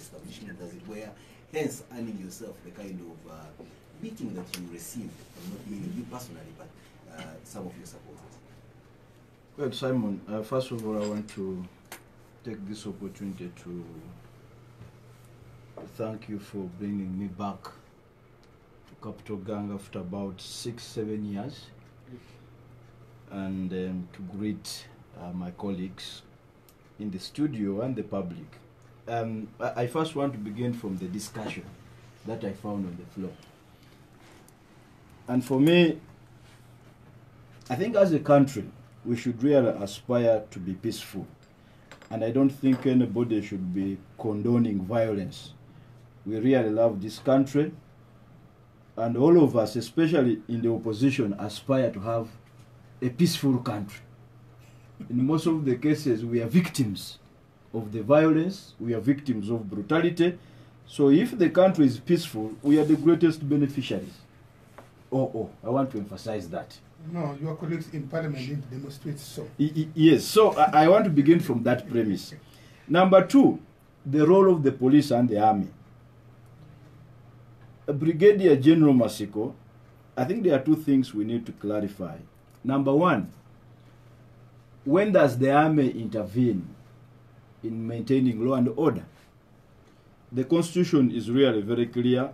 establishment, as it were, hence earning yourself the kind of beating that you received, not meaning you personally, but some of your supporters? Well, Simon, first of all, I want to take this opportunity to thank you for bringing me back to Capital Gang after about 6-7 years, and to greet my colleagues in the studio and the public. I first want to begin from the discussion that I found on the floor. And for me, I think as a country, we should really aspire to be peaceful. And I don't think anybody should be condoning violence. We really love this country. And all of us, especially in the opposition, aspire to have a peaceful country. In most of the cases, we are victims of the violence. We are victims of brutality. So if the country is peaceful, we are the greatest beneficiaries. I want to emphasize that. No, your colleagues in parliament didn't demonstrate so. Yes, so I want to begin from that premise. Number two, the role of the police and the army. Brigadier General Masiko, I think there are two things we need to clarify. Number one, when does the army intervene in maintaining law and order? The Constitution is really very clear.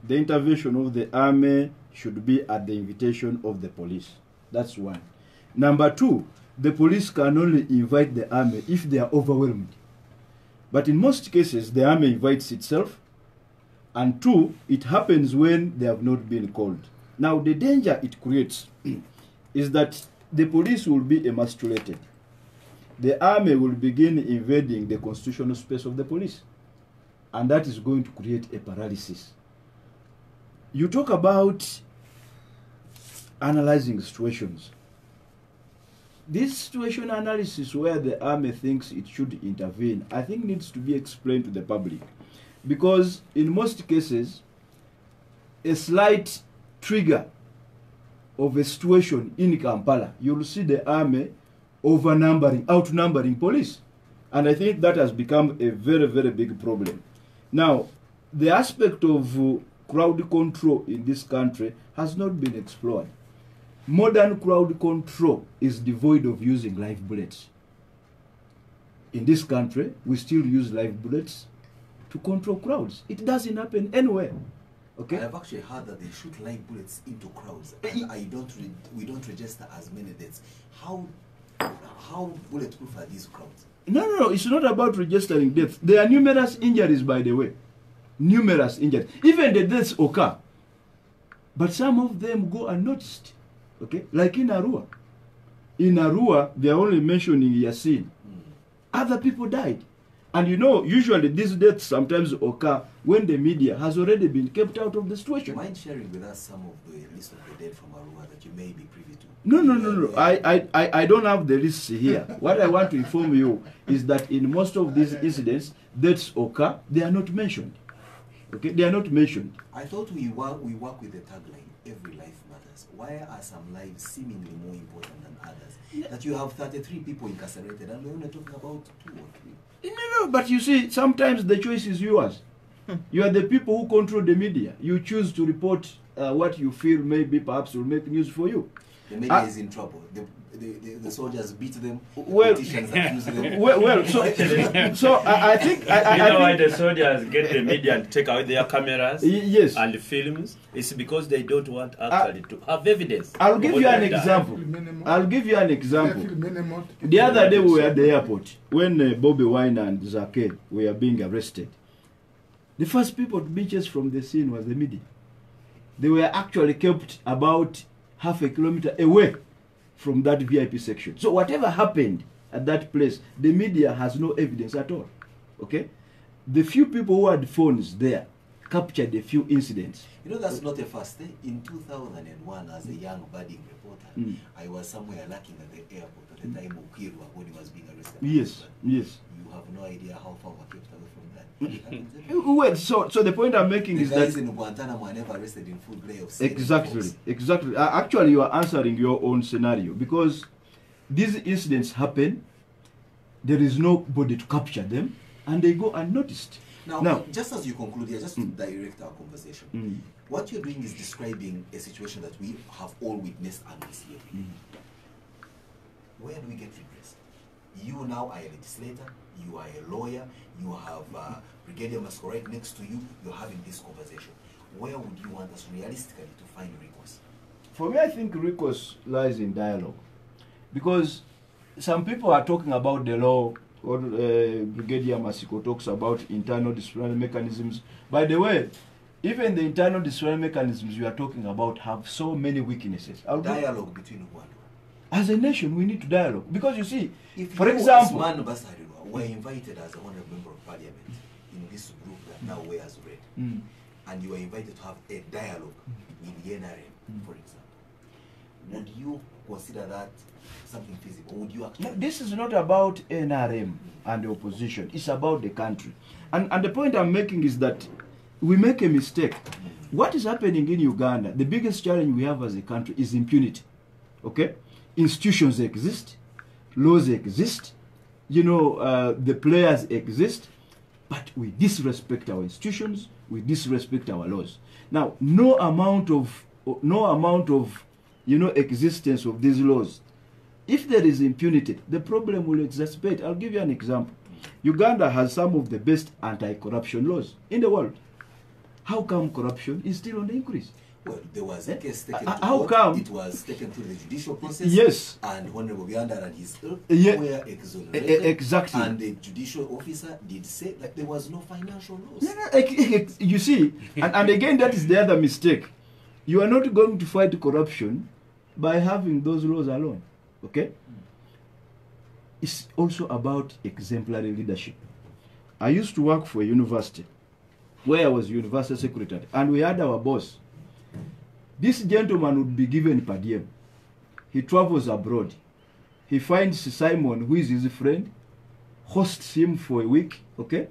The intervention of the army should be at the invitation of the police. That's one. Number two, the police can only invite the army if they are overwhelmed. But in most cases, the army invites itself. And two, it happens when they have not been called. Now, the danger it creates is that the police will be emasculated. The army will begin invading the constitutional space of the police. And that is going to create a paralysis. You talk about analyzing situations. This situation analysis where the army thinks it should intervene, I think needs to be explained to the public. Because in most cases, a slight trigger of a situation in Kampala, you'll see the army outnumbering police. And I think that has become a very, very big problem. Now, the aspect of crowd control in this country has not been explored. Modern crowd control is devoid of using live bullets. In this country, we still use live bullets to control crowds. It doesn't happen anywhere. Okay? I've actually heard that they shoot live bullets into crowds. We don't register as many deaths. How bulletproof are these crowds? No, it's not about registering deaths. There are numerous injuries, by the way. Numerous injuries. Even the deaths occur. But some of them go unnoticed. Okay? Like in Arua. In Arua, they're only mentioning Yasin. Other people died. And you know, usually these deaths sometimes occur when the media has already been kept out of the situation. Do you mind sharing with us some of the list of the dead from Arua that you may be privy to? No. I don't have the lists here. What I want to inform you is that in most of these incidents, deaths occur, they are not mentioned. Okay, they are not mentioned. I thought we work with the tagline, every life matters. Why are some lives seemingly more important than others? Yeah. That you have 33 people incarcerated and we're only talking about 2 or 3. No, but you see, sometimes the choice is yours. You are the people who control the media. You choose to report what you feel maybe perhaps will make news for you. The media is in trouble. The soldiers beat them. Well, politicians accuse them. So I think you know why the soldiers get the media and take out their cameras yes. and films? It's because they don't want actually to have evidence. I'll give you an example. The other day we were at the airport when Bobi Wine and Zake were being arrested. The first people to be chased from the scene was the media. They were actually kept about half a kilometer away from that VIP section. So whatever happened at that place, the media has no evidence at all. Okay? The few people who had phones there captured a few incidents. You know, that's not a first thing. In 2001, as a young budding reporter, I was somewhere lurking at the airport at the time of Kirwa when he was being arrested. Yes. You have no idea how far we kept away from that. Well, so the point I'm making is that guys in Guantanamo are never arrested in full play of exactly. Actually, you are answering your own scenario because these incidents happen. There is nobody to capture them, and they go unnoticed. Now, just as you conclude here, just to Mm. direct our conversation, Mm. what you're doing is describing a situation that we have all witnessed and we see every day. Where do we get redress? You now are a legislator, you are a lawyer, you have Brigadier Masquerade next to you, you're having this conversation. Where would you want us realistically to find recourse? For me, I think recourse lies in dialogue. Because some people are talking about the law, or Brigadier Masiko talks about internal disciplinary mechanisms. By the way, even the internal disciplinary mechanisms you are talking about have so many weaknesses. Dialogue between who and who? As a nation, we need to dialogue. Because you see, If for you example, as Man Basariro were invited as a honorable member of parliament in this group that now wears red, and you were invited to have a dialogue with the NRM, for example, would you consider that something feasible? Would you actually? no, this is not about NRM and the opposition. It's about the country. And the point I'm making is that we make a mistake. What is happening in Uganda, the biggest challenge we have as a country is impunity. Okay? Institutions exist, laws exist, the players exist, but we disrespect our institutions, we disrespect our laws. Now, no amount of existence of these laws, if there is impunity, the problem will exacerbate. I'll give you an example. Uganda has some of the best anti-corruption laws in the world. How come corruption is still on the increase? Well, there was a case taken How to court. come? It was taken through the judicial process. Yes. And Honorable Bianda and his ilk Yeah. were exonerated. Exactly. And the judicial officer did say that there was no financial loss. No, you see, and again, that is the other mistake. You are not going to fight corruption by having those laws alone. Okay? It's also about exemplary leadership. I used to work for a university where I was university secretary, and we had our boss. This gentleman would be given per diem. He travels abroad. He finds Simon, who is his friend, hosts him for a week, okay?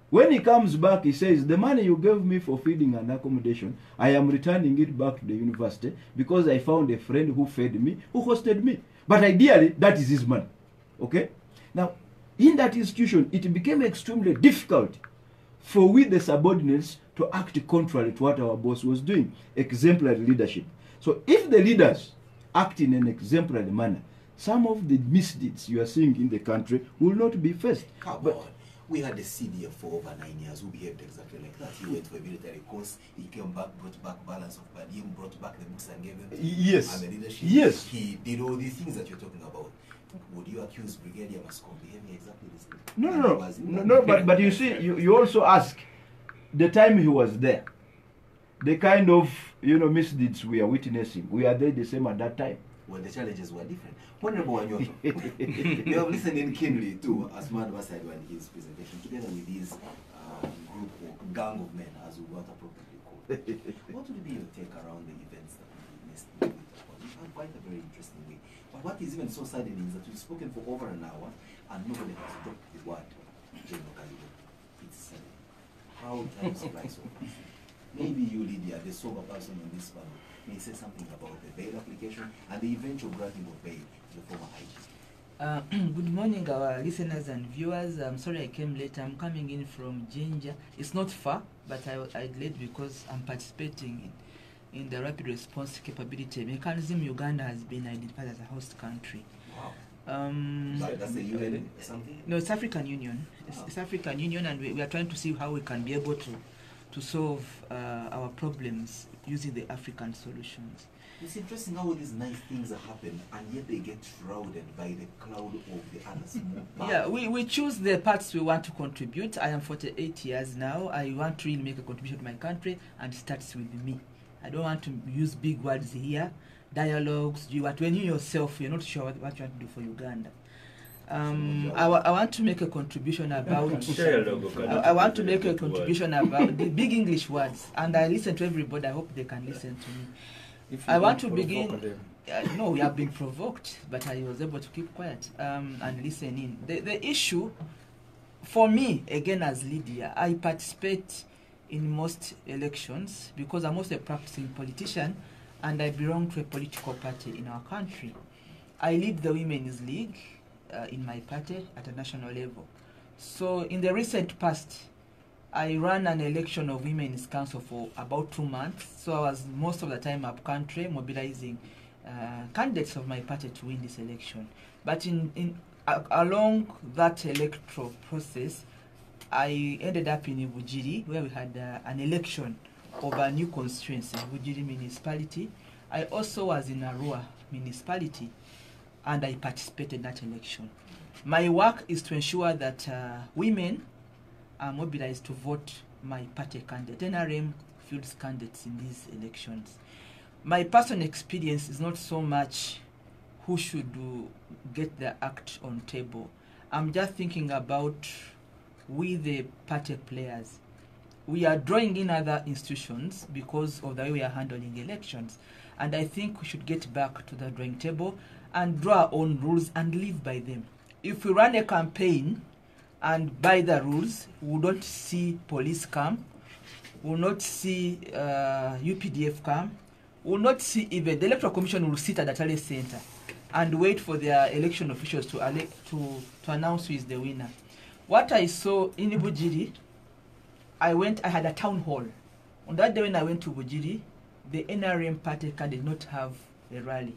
When he comes back, he says, the money you gave me for feeding and accommodation, I am returning it back to the university because I found a friend who fed me, who hosted me. But ideally, that is his money, okay? Now, in that institution, it became extremely difficult for we, the subordinates, to act contrary to what our boss was doing. Exemplary leadership. So if the leaders act in an exemplary manner, some of the misdeeds you are seeing in the country will not be faced. Come on. We had a CDF for over 9 years who behaved exactly like that. He went for a military course, he came back, brought back balance of per diem, brought back the books and gave them to Yes. and the leadership. Yes. He did all these things that you're talking about. Would you accuse Brigadier Mascom behaving exactly the same? No, but you see, you also ask, the time he was there, the kind of, misdeeds we are witnessing, were they the same at that time? Well, the challenges were different. Honorable Wanyoto, you have listened in keenly to Asman Basaidu and his presentation, together with his group or gang of men, as we want appropriately call it. What would be your take around the events that we witnessed in the We found quite a very interesting way. But what is even so saddening is that we've spoken for over an hour and nobody has dropped the word General Kalido. It's saddening. How time flies so fast. Maybe you, Lydia, the sober person on this panel, may say something about the bail application and the eventual granting of bail to the former IG. Good morning, our listeners and viewers. I'm sorry I came late. I'm coming in from Jinja. It's not far, but I late because I'm participating in the rapid response capability mechanism. Uganda has been identified as a host country. Wow. That's the UN something? No, it's African Union. It's African Union, and we are trying to see how we can be able to solve our problems using the African solutions. It's interesting how all these nice things happen and yet they get shrouded by the cloud of the other small part. Yeah, we choose the parts we want to contribute. I am 48 years now. I want to really make a contribution to my country, and it starts with me. I don't want to use big words here. Dialogues, when you yourself, you're not sure what you want to do for Uganda. I want to make a contribution about I want to make a contribution about the big English words, and I listen to everybody. I hope they can listen to me. I want to begin. No, we have been provoked, but I was able to keep quiet and listen in. The issue for me, again as Lydia, I participate in most elections because I'm also a practicing politician and I belong to a political party in our country. I lead the Women's League in my party at a national level. So in the recent past, I ran an election of Women's Council for about 2 months. So I was most of the time up country mobilizing candidates of my party to win this election. But along that electoral process, I ended up in Bujiri, where we had an election of a new constituency, Bujiri municipality. I also was in Arua municipality, and I participated in that election. My work is to ensure that women are mobilized to vote my party candidate. NRM fields candidates in these elections. My personal experience is not so much who should get the act on table. I'm just thinking about we the party players. We are drawing in other institutions because of the way we are handling elections. And I think we should get back to the drawing table and draw our own rules and live by them. If we run a campaign and by the rules, we don't see police come, we will not see UPDF come, we will not see even the Electoral Commission will sit at the tally center and wait for their election officials to announce who is the winner. What I saw in Bujiri, I had a town hall. On that day when I went to Bujiri, the NRM party did not have a rally,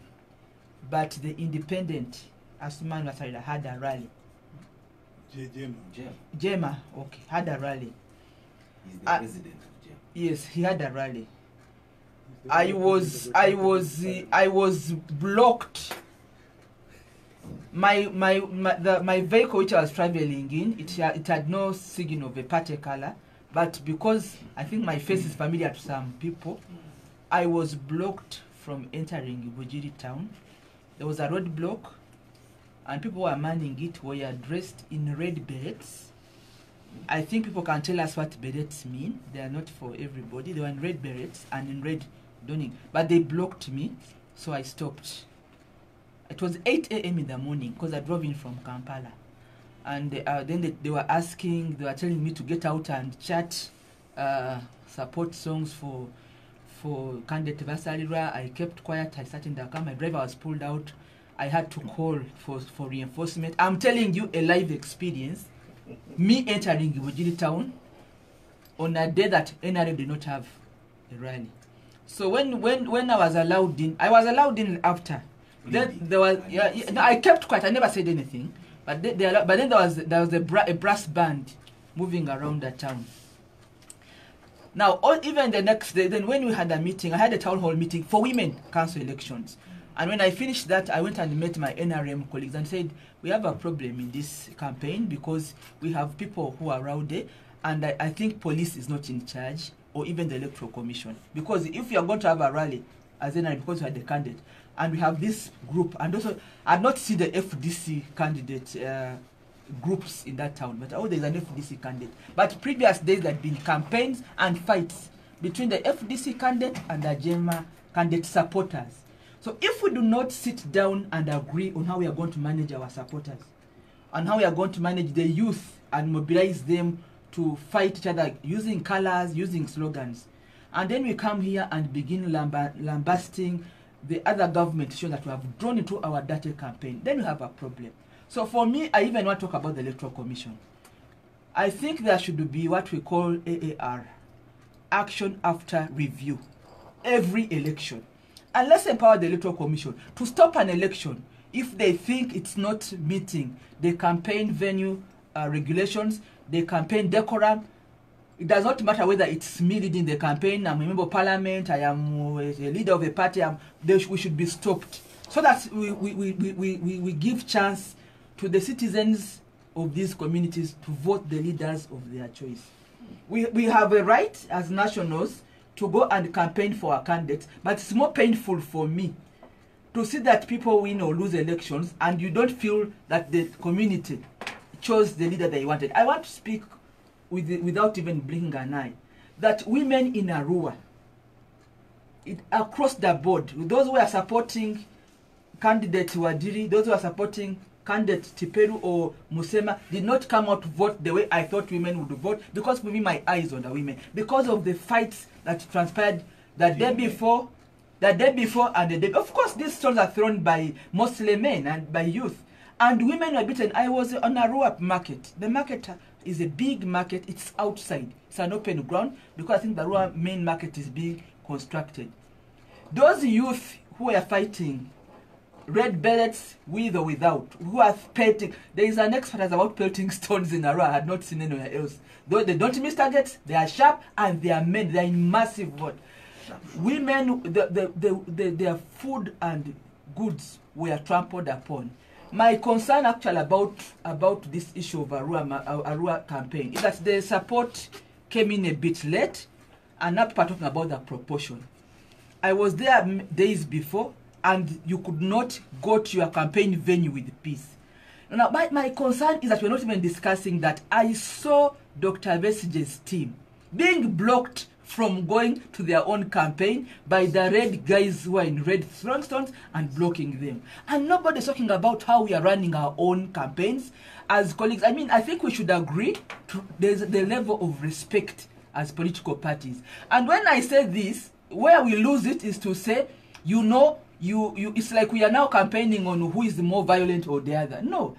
but the independent Asuman Wasarida had a rally. Jema, okay, had a rally. He's the president of Jema. Yes, he had a rally. I was blocked. My vehicle which I was traveling in, it had no signal of a party color, but because I think my face is familiar to some people, I was blocked from entering Bujiri town. There was a roadblock, and people were manning it, were dressed in red berets. I think people can tell us what berets mean. They are not for everybody. They were in red berets and in red donning, but they blocked me, so I stopped. It was 8 a.m. in the morning because I drove in from Kampala, and then they were telling me to get out and chat support songs for candidate Vasalira. I kept quiet. I sat in the car. My driver was pulled out. I had to call for reinforcement. I'm telling you a live experience. Me entering Bujiri town on a day that NRM did not have a rally. So when I was allowed in after. Then there was no, I kept quiet. I never said anything. But then there was a brass band moving around the town. Now, even the next day, then when we had a meeting, I had a town hall meeting for women council elections. And when I finished that, I went and met my NRM colleagues and said, we have a problem in this campaign because we have people who are rowdy, and I think police is not in charge, or even the Electoral Commission. Because if you are going to have a rally as NRM, because you are the candidate, and we have this group, and also I not see the FDC candidate groups in that town, but there's an FDC candidate. But previous days there had been campaigns and fights between the FDC candidate and the Jema candidate supporters. So if we do not sit down and agree on how we are going to manage our supporters, and how we are going to manage the youth and mobilize them to fight each other using colors, using slogans, and then we come here and begin lambasting the other government, show that we have drawn into our dirty campaign, then we have a problem. So for me, I even want to talk about the Electoral Commission. I think there should be what we call AAR, action after review, every election. And let's empower the Electoral Commission to stop an election if they think it's not meeting the campaign venue regulations, the campaign decorum. It does not matter whether it's me leading the campaign, I'm a member of parliament, I am a leader of a party, we should be stopped. So that we give chance to the citizens of these communities to vote the leaders of their choice. We have a right as nationals to go and campaign for our candidates, but it's more painful for me to see that people win or lose elections and you don't feel that the community chose the leader they wanted. I want to speak without even blinking an eye, that women in Arua, across the board, those who are supporting candidate Wadiri, those who are supporting candidate Tiperu or Musema, did not come out to vote the way I thought women would vote, because for me my eyes on the women, because of the fights that transpired the day before and the day. Of course, these stones are thrown by mostly men and by youth. And women were beaten. I was on a Arua market. The market is a big market. It's outside. It's an open ground because I think the Arua main market is being constructed. Those youth who are fighting red bellets with or without, who are pelting, there is an expert about pelting stones in Arua. I had not seen anywhere else. Though they don't miss targets, they are sharp and they are men. They are in massive what? Women, their food and goods were trampled upon. My concern actually about this issue of Arua campaign is that the support came in a bit late, and now people are talking about the proportion. I was there days before, and you could not go to your campaign venue with peace. Now, my concern is that we're not even discussing that. I saw Dr. Besige's team being blocked from going to their own campaign by the red guys who are in red throwing stones and blocking them. And nobody's talking about how we are running our own campaigns as colleagues. I mean, I think we should agree there's the level of respect as political parties. And when I say this, where we lose it is to say, you know, it's like we are now campaigning on who is the more violent or the other. No.